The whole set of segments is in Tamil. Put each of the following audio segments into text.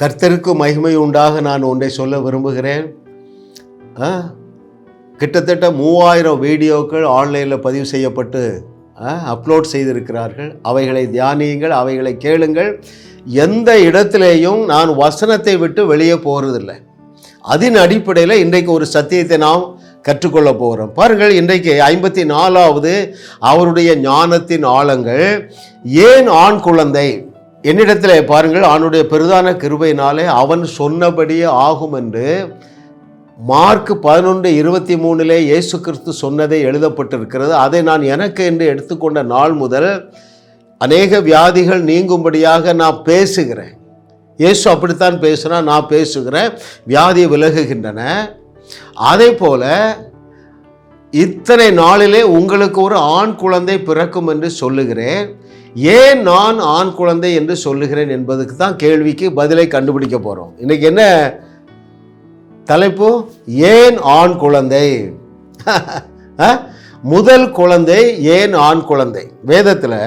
கர்த்தருக்கு மகிமை உண்டாக நான் ஒன்றை சொல்ல விரும்புகிறேன். கிட்டத்தட்ட 3000 வீடியோக்கள் ஆன்லைனில் பதிவு செய்யப்பட்டு அப்லோட் செய்திருக்கிறார்கள். அவைகளை தியானியுங்கள், அவைகளை கேளுங்கள். எந்த இடத்திலேயும் நான் வசனத்தை விட்டு வெளியே போகிறதில்லை. அதன் அடிப்படையில் இன்றைக்கு ஒரு சத்தியத்தை நாம் கற்றுக்கொள்ள போகிறோம். பாருங்கள், இன்றைக்கு 54வது அவருடைய ஞானத்தின் ஆழங்கள். ஏன் ஆண் குழந்தை? என்னிடத்தில் பாருங்கள், அவனுடைய பெரிதான கிருபையினாலே அவன் சொன்னபடியே ஆகும் என்று மார்க் 11:23 இயேசு கிறிஸ்து சொன்னதை எழுதப்பட்டிருக்கிறது. அதை நான் எனக்கு என்று எடுத்துக்கொண்ட நாள் முதல் அநேக வியாதிகள் நீங்கும்படியாக நான் பேசுகிறேன். இயேசு அப்படித்தான் பேசுனா, நான் பேசுகிறேன், வியாதி விலகுகின்றன. அதே போல இத்தனை நாளிலே உங்களுக்கு ஒரு ஆண் குழந்தை பிறக்கும் என்று சொல்லுகிறேன். ஏன் நான் ஆண் குழந்தை என்று சொல்லுகிறேன் என்பதுக்கு தான் கேள்விக்கு பதிலை கண்டுபிடிக்க போகிறோம். இன்னைக்கு என்ன தலைப்பு? ஏன் ஆண் குழந்தை? முதல் குழந்தை ஏன் ஆண் குழந்தை? வேதத்தில்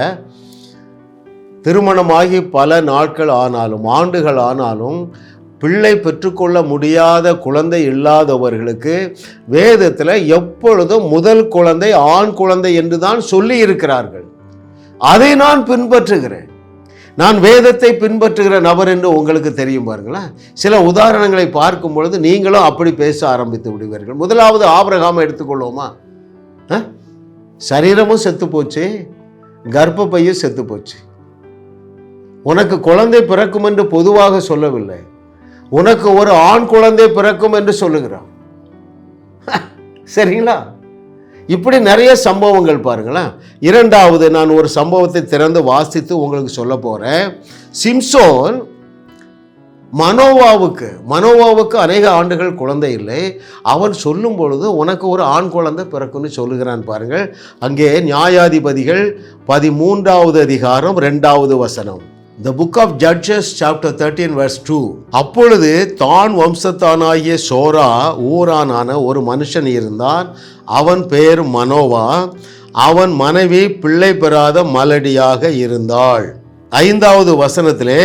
திருமணமாகி பல நாட்கள் ஆனாலும் ஆண்டுகள் ஆனாலும் பிள்ளை பெற்றுக்கொள்ள முடியாத குழந்தை இல்லாதவர்களுக்கு வேதத்தில் எப்பொழுதும் முதல் குழந்தை ஆண் குழந்தை என்று தான் சொல்லி இருக்கிறார்கள். அதை நான் பின்பற்றுகிறேன். நான் வேதத்தை பின்பற்றுகிற நபர் என்று உங்களுக்கு தெரியும். பாருங்களேன், சில உதாரணங்களை பார்க்கும் பொழுது நீங்களும் அப்படி பேச ஆரம்பித்து விடுவீர்கள். முதலாவது ஆபிரகாமை எடுத்துக்கொள்வோமா? சரீரமும் செத்து போச்சு, கர்ப்பப்பையும் செத்து போச்சு. உனக்கு குழந்தை பிறக்கும் என்று பொதுவாக சொல்லவில்லை, உனக்கு ஒரு ஆண் குழந்தை பிறக்கும் என்று சொல்லுகிறான். சரிங்களா? இப்படி நிறைய சம்பவங்கள் பாருங்களேன். இரண்டாவது, நான் ஒரு சம்பவத்தை திறந்து வாசித்து உங்களுக்கு சொல்ல போகிறேன். சிம்சோன் மனோவாவுக்கு அநேக ஆண்டுகள் குழந்தை இல்லை. அவன் சொல்லும் பொழுது உனக்கு ஒரு ஆண் குழந்தை பிறக்குன்னு சொல்லுகிறான். பாருங்கள், அங்கே நியாயாதிபதிகள் 13வது அதிகாரம் 2வது வசனம். The book of Judges chapter 13 verse 2. அப்பொழுது தான் வம்சத்தானாகிய சோரா ஊரானான ஒரு மனுஷன் இருந்தான். அவன் பெயர் மனோவா. அவன் மனைவி பிள்ளை பெறாத மலடியாக இருந்தாள். 5வது வசனத்திலே,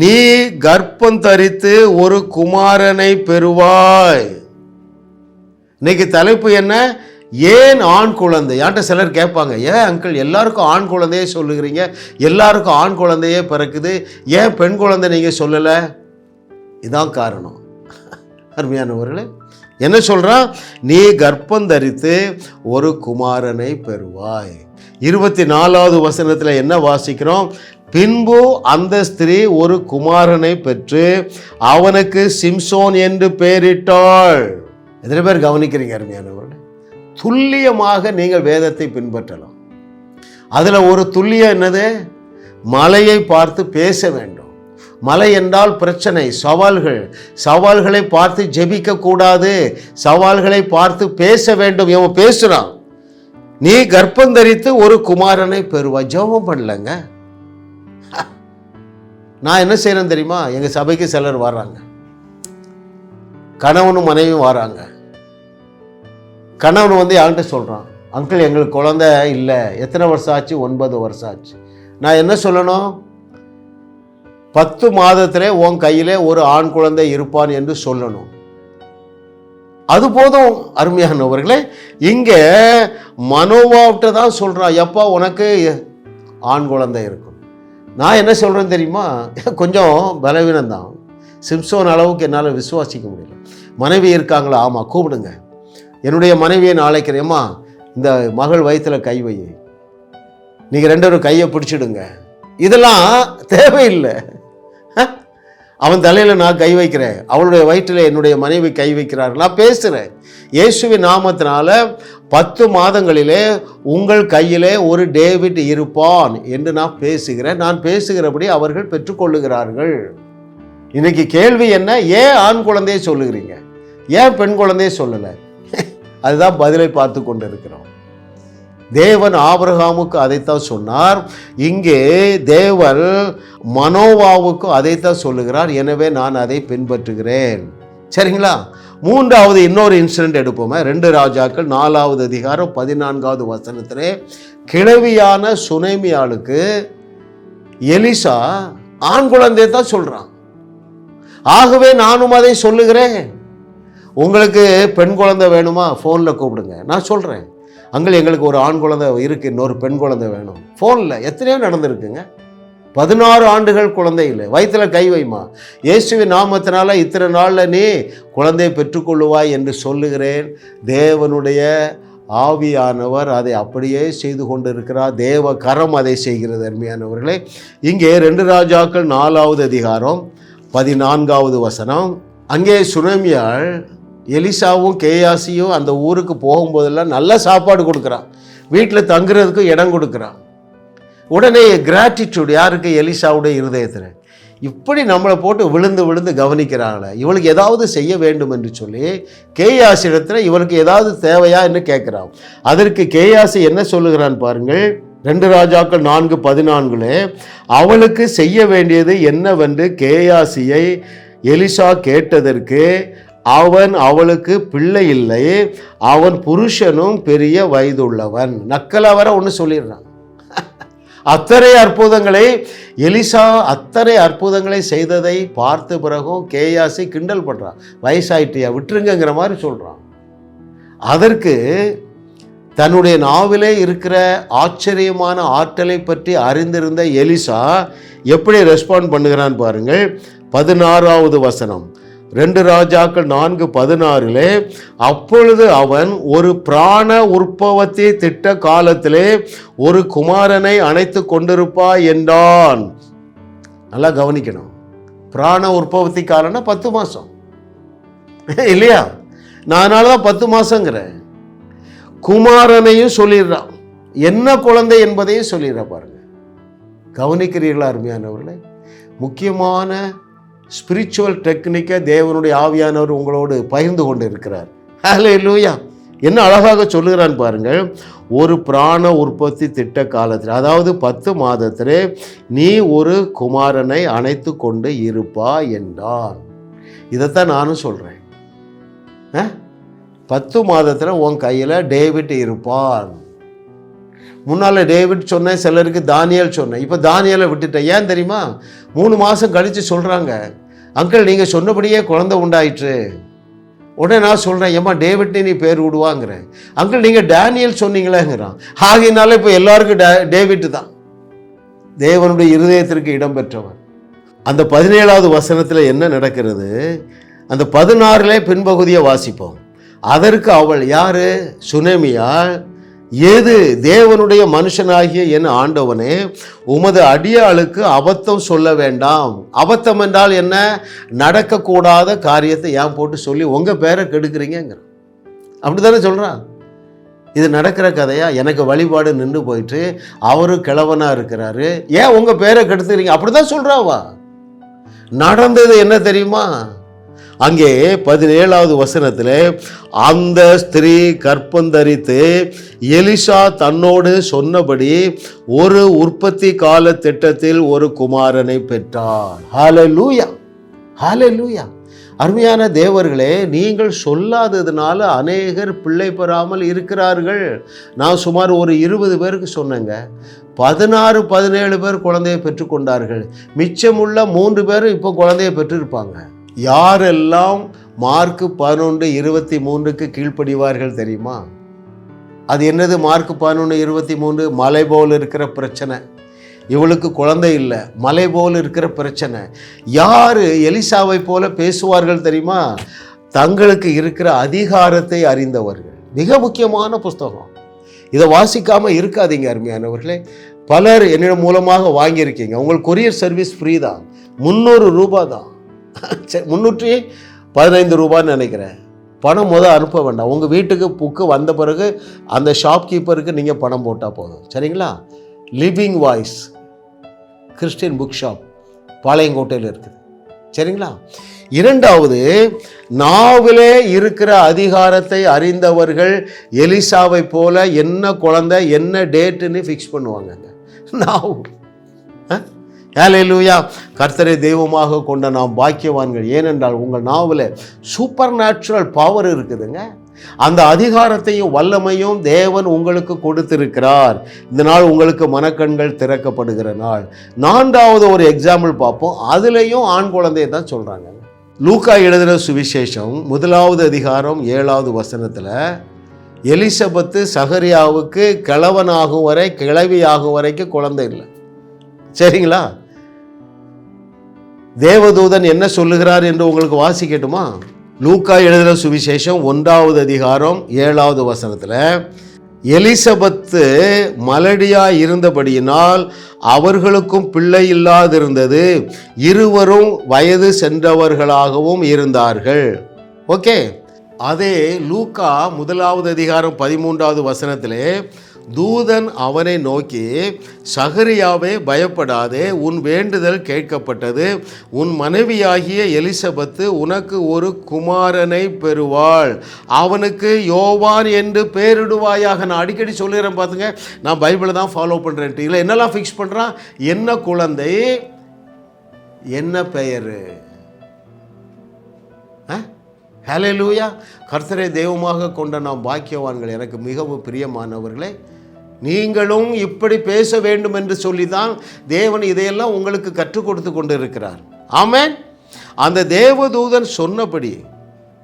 நீ கர்ப்பம் தரித்து ஒரு குமாரனை பெறுவாய். இன்னைக்கு தலைப்பு என்ன? ஏன் ஆண் குழந்தை? யான்ட்ட சிலர் கேட்பாங்க, ஏன் அங்கிள் எல்லாருக்கும் ஆண் குழந்தையே சொல்லுகிறீங்க, எல்லாருக்கும் ஆண் குழந்தையே பிறக்குது, ஏன் பெண் குழந்தை நீங்கள் சொல்லலை? இதான் காரணம். அருமையானவர்களே, என்ன சொல்கிறான்? நீ கர்ப்பம் தரித்து ஒரு குமாரனை பெறுவாய். 24வது வசனத்தில் என்ன வாசிக்கிறோம்? பின்பு அந்த ஸ்திரீ ஒரு குமாரனை பெற்று அவனுக்கு சிம்சோன் என்று பெயரிட்டாள். எத்தனை பேர் கவனிக்கிறீங்க அருமையானவர்களே? துல்லியமாக நீங்கள் வேதத்தை பின்பற்றலாம். அதில் ஒரு துல்லியம் என்னது? மலையை பார்த்து பேச வேண்டும். மலை என்றால் பிரச்சனை, சவால்களை பார்த்து ஜெபிக்க கூடாது, சவால்களை பார்த்து பேச வேண்டும். இவன் பேசுறான், நீ கர்ப்பம் தரித்து ஒரு குமாரனை பெறுவாய். ஜெபம் பண்ணலங்க. நான் என்ன செய்யறேன் தெரியுமா? எங்க சபைக்கு சிலர் வர்றாங்க, கணவனும் மனைவியும் வராங்க. கணவன் வந்து என்கிட்ட சொல்கிறான், அங்கிள் எங்களுக்கு குழந்தை இல்லை. எத்தனை வருஷம் ஆச்சு? 9 வருஷம் ஆச்சு. நான் என்ன சொல்லணும்? 10 மாதத்திலே உன் கையிலே ஒரு ஆண் குழந்தை இருப்பான் என்று சொல்லணும். அது போதும். அருமையானவர்களே, இங்கே மனோவாவிட்ட தான் சொல்கிறான், எப்பா உனக்கு ஆண் குழந்தை இருக்கும். நான் என்ன சொல்கிறேன்னு தெரியுமா? கொஞ்சம் பலவீனம்தான். சிம்சோன் அளவுக்கு என்னால் விசுவாசிக்க முடியல. மனைவி இருக்காங்களா? ஆமாம், கூப்பிடுங்க. என்னுடைய மனைவியை நான் அழைக்கிறேம்மா, இந்த மகள் வயிற்றில் கை வை, நீங்கள் 2 பேரும் கையை பிடிச்சிடுங்க. இதெல்லாம் தேவையில்லை. அவன் தலையில் நான் கை வைக்கிறேன், அவளுடைய வயிற்றில் என்னுடைய மனைவி கை வைக்கிறார். நான் பேசுகிறேன் இயேசுவின் நாமத்தினால 10 மாதங்களிலே உங்கள் கையிலே ஒரு டேவிட் இருப்பான் என்று நான் பேசுகிறேன். நான் பேசுகிறபடி அவர்கள் பெற்றுக்கொள்ளுகிறார்கள். இன்னைக்கு கேள்வி என்ன? ஏன் ஆண் குழந்தையை சொல்லுகிறீங்க, ஏன் பெண் குழந்தையை சொல்லலை? அதுதான் பதிலை பார்த்து கொண்டிருக்கிறோம். தேவன் ஆபிரகாமுக்கு அதைத்தான் சொன்னார். இங்கே தேவன் மனோவாவுக்கு அதைத்தான் சொல்லுகிறார். எனவே நான் அதை பின்பற்றுகிறேன். சரிங்களா? 3வது இன்னொரு இன்சிடென்ட் எடுப்போமே. 2 ராஜாக்கள் 4வது அதிகாரம் 14வது வசனத்திலே, கிழவியான சுனேமியாளுக்கு எலிசா ஆண் குழந்தையை தான் சொல்றான். ஆகவே நானும் அதை சொல்லுகிறேன். உங்களுக்கு பெண் குழந்தை வேணுமா? ஃபோனில் கூப்பிடுங்க, நான் சொல்கிறேன். அங்கே எங்களுக்கு ஒரு ஆண் குழந்தை இருக்குது, இன்னொரு பெண் குழந்தை வேணும். ஃபோனில் எத்தனையோ நடந்திருக்குங்க. 16 ஆண்டுகள் குழந்தை இல்லை, வயிற்றில் கை வைமா, இயேசுவின் நாமத்தினால இத்தனை நாளில் நீ குழந்தையை பெற்றுக்கொள்ளுவாய் என்று சொல்லுகிறேன். தேவனுடைய ஆவியானவர் அதை அப்படியே செய்து கொண்டு இருக்கிறார். தேவ கரம் அதை செய்கிறது. அருமையானவர்களே, இங்கே 2 ராஜாக்கள் 4வது அதிகாரம் 14வது வசனம். அங்கே சுனமியாள் எலிசாவும் கேயாசியும் அந்த ஊருக்கு போகும்போதெல்லாம் நல்ல சாப்பாடு கொடுக்குறான், வீட்டில் தங்குறதுக்கு இடம் கொடுக்குறான். உடனே கிராட்டிடியூட் யாருக்கு? எலிசாவுடைய இருதயத்தில். இப்படி நம்மளை போட்டு விழுந்து விழுந்து கவனிக்கிறாங்களே, இவளுக்கு ஏதாவது செய்ய வேண்டும் என்று சொல்லி கேயாசிடத்தில் இவளுக்கு ஏதாவது தேவையா என்று கேட்குறான். அதற்கு கேயாசி என்ன சொல்லுகிறான் பாருங்கள். 2 ராஜாக்கள் 4:14 அவளுக்கு செய்ய வேண்டியது என்னவென்று கேயாசியை எலிசா கேட்டதற்கு அவன் அவளுக்கு பிள்ளை இல்லை, அவன் புருஷனும் பெரிய வயதுள்ளவன். நக்கலாவர ஒன்று சொல்லிடுறான். அத்தனை அற்புதங்களை எலிசா அற்புதங்களை செய்ததை பார்த்த பிறகும் கேயாசி கிண்டல் பண்ணுறான். வயசாயிட்டியா, விட்டுருங்கிற மாதிரி சொல்கிறான். அதற்கு தன்னுடைய நாவிலே இருக்கிற ஆச்சரியமான ஆற்றலை பற்றி அறிந்திருந்த எலிசா எப்படி ரெஸ்பாண்ட் பண்ணுகிறான் பாருங்கள். 16வது வசனம், 2 ராஜாக்கள் 4:16 அப்பொழுது அவன் ஒரு பிராண உற்பவத்தை திட்ட காலத்திலே ஒரு குமாரனை அணைத்து கொண்டிருப்பா என்றான். நல்லா கவனிக்கணும். பிராண உற்பவத்தி காலம்னா 10 மாதம் இல்லையா? நான் தான் 10 மாதங்கிறேன். குமாரனையும் சொல்லிடுறான், என்ன குழந்தை என்பதையும் சொல்லிடுற பாருங்க. கவனிக்கிறீர்களா அருமையானவர்களே? முக்கியமான ஸ்பிரிச்சுவல் டெக்னிக்கை தேவனுடைய ஆவியானவர் உங்களோடு பகிர்ந்து கொண்டு இருக்கிறார். ஹல்லேலூயா! என்ன அழகாக சொல்லுகிறான் பாருங்கள். ஒரு பிராண உற்பத்தி திட்ட காலத்தில், அதாவது 10 மாதத்திலே நீ ஒரு குமாரனை அணைத்து கொண்டு இருப்பா என்றான். இதைத்தான் நானும் சொல்கிறேன். 10 மாதத்தில் உன் கையில் டேவிட் இருப்பான். முன்னால் டேவிட் சொன்னேன், சிலருக்கு தானியல் சொன்னேன், இப்போ தானியலை விட்டுட்டேன். ஏன் தெரியுமா? 3 மாதம் கழித்து சொல்கிறாங்க, அங்கிள் நீங்கள் சொன்னபடியே குழந்தை உண்டாயிற்று. உடனே நான் சொல்கிறேன், ஏம்மா டேவிட்னே நீ பேர் விடுவாங்கிறேன். அங்கிள் நீங்கள் டேனியல் சொன்னீங்களேங்கிறான். ஆகையினால இப்போ எல்லாருக்கும் டேவிட் தான். தேவனுடைய இருதயத்திற்கு இடம் பெற்றவன். அந்த 17வது வசனத்தில் என்ன நடக்கிறது? அந்த 16 பின்பகுதியை வாசிப்போம். அதற்கு அவள் யாரு? சுனேமியா. ஏது தேவனுடைய மனுஷனாகிய என் ஆண்டவனே, உமது அடியாளுக்கு அபத்தம் சொல்ல வேண்டாம். அபத்தம் என்றால் என்ன? நடக்கக்கூடாத காரியத்தை ஏன் போட்டு சொல்லி உங்கள் பேரை கெடுக்கிறீங்கிற. அப்படி தானே சொல்கிறான். இது நடக்கிற கதையா? எனக்கு வழிபாடு நின்று போயிட்டு அவரும் கிழவனாக இருக்கிறாரு, ஏன் உங்கள் பேரை கெடுத்துக்கிறீங்க? அப்படி தான் சொல்கிறாவா. நடந்தது என்ன தெரியுமா? அங்கே 17வது வசனத்தில் அந்த ஸ்திரீ கற்பந்தரித்து எலிசா தன்னோடு சொன்னபடி ஒரு உற்பத்தி கால திட்டத்தில் ஒரு குமாரனை பெற்றார். ஹல்லேலூயா, ஹல்லேலூயா. அருமையான தேவர்களே, நீங்கள் சொல்லாததுனால அநேகர் பிள்ளை பெறாமல் இருக்கிறார்கள். நான் சுமார் ஒரு 20 பேருக்கு சொன்னேங்க. 16-17 பேர் குழந்தையை பெற்றுக்கொண்டார்கள். மிச்சமுள்ள 3 பேர் இப்போ குழந்தையை பெற்றிருப்பாங்க. யாரெல்லாம் மார்க் 11:23 கீழ்ப்படிவார்கள் தெரியுமா? அது என்னது? மார்க் 11:23 மலை போல் இருக்கிற பிரச்சனை. இவளுக்கு குழந்தை இல்லை, மலை போல் இருக்கிற பிரச்சனை. யார் எலிசாவை போல பேசுவார்கள் தெரியுமா? தங்களுக்கு இருக்கிற அதிகாரத்தை அறிந்தவர்கள். மிக முக்கியமான புஸ்தகம். இதை வாசிக்காமல் இருக்காதீங்க அருமையானவர்களே. பலர் என்னிடம் மூலமாக வாங்கியிருக்கீங்க. உங்களுக்கு கொரியர் சர்வீஸ் ஃப்ரீ தான், 300 ரூபாய் தான், 315 ரூபான்னு நினைக்கிறேன். பணம் அனுப்ப வேண்டாம். உங்கள் வீட்டுக்கு புக்கு வந்த பிறகு அந்த ஷாப்கீப்பருக்கு நீங்கள் பணம் போட்டால் போதும். சரிங்களா? Living voice Christian book shop பாளையங்கோட்டையில் இருக்குது. சரிங்களா? 2வது, நாவிலே இருக்கிற அதிகாரத்தை அறிந்தவர்கள் எலிசாவை போல என்ன குழந்தை என்ன டேட்டுன்னு ஃபிக்ஸ் பண்ணுவாங்க. நாவு. ஹல்லேலூயா. கர்த்தரை தெய்வமாக கொண்ட நாம் பாக்கியவான்கள். ஏனென்றால் உங்கள் நாவில் சூப்பர் நேச்சுரல் பவர் இருக்குதுங்க. அந்த அதிகாரத்தையும் வல்லமையும் தேவன் உங்களுக்கு கொடுத்திருக்கிறார். இந்த நாள் உங்களுக்கு மனக்கண்கள் திறக்கப்படுகிற நாள். 4வது ஒரு எக்ஸாம்பிள் பார்ப்போம். அதுலேயும் ஆண் குழந்தையை தான் சொல்கிறாங்க. லூக்கா எழுதின சுவிசேஷம் 1வது அதிகாரம் 7வது வசனத்தில் எலிசபெத்து சகரியாவுக்கு கிழவனாகும் வரை கிழவியாகும் வரைக்கும் குழந்தை இல்லை. சரிங்களா? தேவதூதன் என்ன சொல்லுகிறார் என்று உங்களுக்கு வாசிக்கட்டுமா? லூக்கா எழுதின சுவிசேஷம் 1வது அதிகாரம் 7வது வசனத்தில் எலிசபெத்து மலடியாய் இருந்தபடியினால் அவர்களுக்கும் பிள்ளை இல்லாதிருந்தது, இருவரும் வயது சென்றவர்களாகவும் இருந்தார்கள். ஓகே, அதே லூக்கா 1வது அதிகாரம் 13வது வசனத்திலே தூதன் அவனை நோக்கி, சகரியாவே பயப்படாதே, உன் வேண்டுதல் கேட்கப்பட்டது, உன் மனைவியாகிய எலிசபெத்து உனக்கு ஒரு குமாரனை பெறுவாள், அவனுக்கு யோவான் என்று பெயரிடுவாயாக. நான் அடிக்கடி சொல்லிடுறேன் பார்த்துங்க, நான் பைபிளை தான் ஃபாலோ பண்ணுறேன்ட்டு இல்லை, என்னெல்லாம் ஃபிக்ஸ் பண்ணுறான், என்ன குழந்தை, என்ன பெயர். ஹல்லேலூயா! கர்த்தரை தெய்வமாக கொண்ட நாம் பாக்கியவான்கள். எனக்கு மிகவும் பிரியமானவர்களே, நீங்களும் இப்படி பேச வேண்டும் என்று சொல்லிதான் தேவன் இதையெல்லாம் உங்களுக்கு கற்றுக் கொடுத்து கொண்டு இருக்கிறார். ஆமென். அந்த தேவதூதன் சொன்னபடி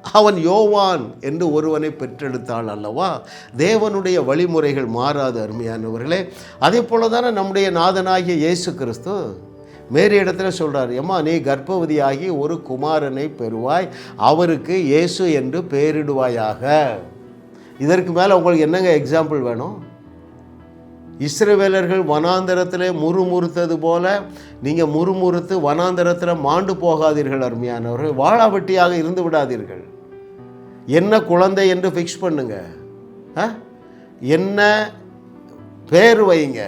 அவன் யோவான் என்று ஒருவனை பெற்றெடுத்தாள் அல்லவா? தேவனுடைய வழிமுறைகள் மாறாது அருமையானவர்களே. அதே போல தானே நம்முடைய நாதனாகிய இயேசு கிறிஸ்து மேரி இடத்துல சொல்கிறார், ஏம்மா நீ கர்ப்பவதியாகி ஒரு குமாரனை பெறுவாய், அவருக்கு இயேசு என்று பெயரிடுவாயாக. இதற்கு மேலே உங்களுக்கு என்னங்க எக்ஸாம்பிள் வேணும்? இஸ்ரவேலர்கள் வனாந்தரத்தில் முறுமுறுத்தது போல நீங்கள் முறுமுறுத்து வனாந்தரத்தில் மாண்டு போகாதீர்கள் அருமையானவர்கள். வாழாவட்டியாக இருந்து விடாதீர்கள். என்ன குழந்தை என்று ஃபிக்ஸ் பண்ணுங்க, என்ன பேர் வைங்க,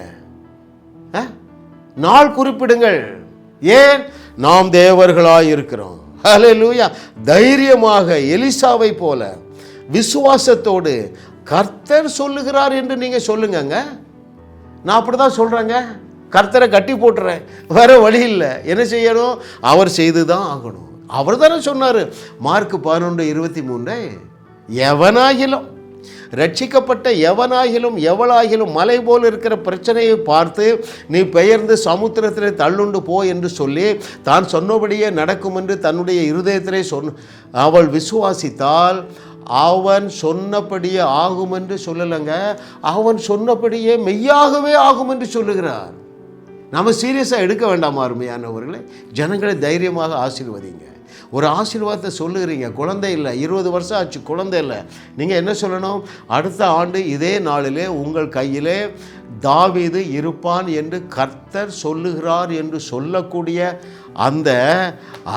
நாள் குறிப்பிடுங்கள். ஏன்? நாம் தேவர்களாய் இருக்கிறோம். ஹல்லேலூயா! தைரியமாக எலிசாவை போல விசுவாசத்தோடு கர்த்தர் சொல்லுகிறார் என்று நீங்கள் சொல்லுங்கங்க. நான் அப்படி தான் சொல்கிறேங்க, கர்த்தரை கட்டி போட்டுறேன், வேறு வழி இல்லை. என்ன செய்யணும்? அவர் செய்து தான் ஆகணும். அவர் தானே சொன்னார் மார்க் 11:23, எவனாகிலும் ரட்சிக்கப்பட்ட எவனாகிலும் எவளாகிலும் மலை போல் இருக்கிற பிரச்சனையை பார்த்து நீ பெயர்ந்து சமுத்திரத்தில் தள்ளுண்டு போ என்று சொல்லி தான் சொன்னபடியே நடக்கும் என்று தன்னுடைய இருதயத்திலே அவள் விசுவாசித்தால் அவன் சொன்னபடியே ஆகும் என்று சொல்லலைங்க, அவன் சொன்னபடியே மெய்யாகவே ஆகும் என்று சொல்லுகிறார். நம்ம சீரியஸாக எடுக்க வேண்டாமா அருமையானவர்களே? ஜனங்களை தைரியமாக ஆசீர்வதிங்க. ஒரு ஆசீர்வாதத்தை சொல்லுகிறீங்க, குழந்தை இல்லை, 20 வருஷம் ஆச்சு, குழந்தை இல்லை. நீங்கள் என்ன சொல்லணும்? அடுத்த ஆண்டு இதே நாளிலே உங்கள் கையிலே தாவீது இருப்பான் என்று கர்த்தர் சொல்லுகிறார் என்று சொல்லக்கூடிய அந்த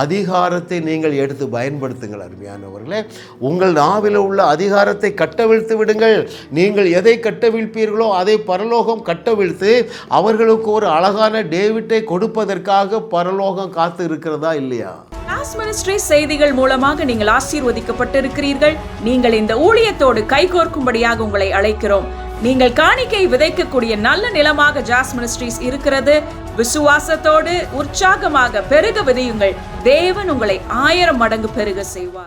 அதிகாரத்தை நீங்கள் எடுத்து பயன்படுத்துங்கள் அருமையானவர்களே. உங்கள் நாவில் உள்ள அதிகாரத்தை கட்டவிழ்த்து விடுங்கள். நீங்கள் எதை கட்டவிழ்ப்பீர்களோ அதை பரலோகம் கட்டவிழ்த்து அவர்களுக்கு ஒரு அழகான டேவிட்டை கொடுப்பதற்காக பரலோகம் காத்து இருக்கிறதா இல்லையா? ஜாஸ் மினிஸ்ட்ரி செய்திகள் மூலமாக நீங்கள் ஆசீர்வதிக்கப்பட்டிருக்கிறீர்கள். நீங்கள் இந்த ஊழியத்தோடு கைகோர்க்கும்படியாக உங்களை அழைக்கிறோம். நீங்கள் காணிக்கை விதைக்கக்கூடிய நல்ல நிலமாக ஜாஸ் மினிஸ்ட்ரிஸ் இருக்கிறது. விசுவாசத்தோடு உற்சாகமாக பெருக விதையுங்கள். தேவன் உங்களை 1000 மடங்கு பெருக செய்வார்.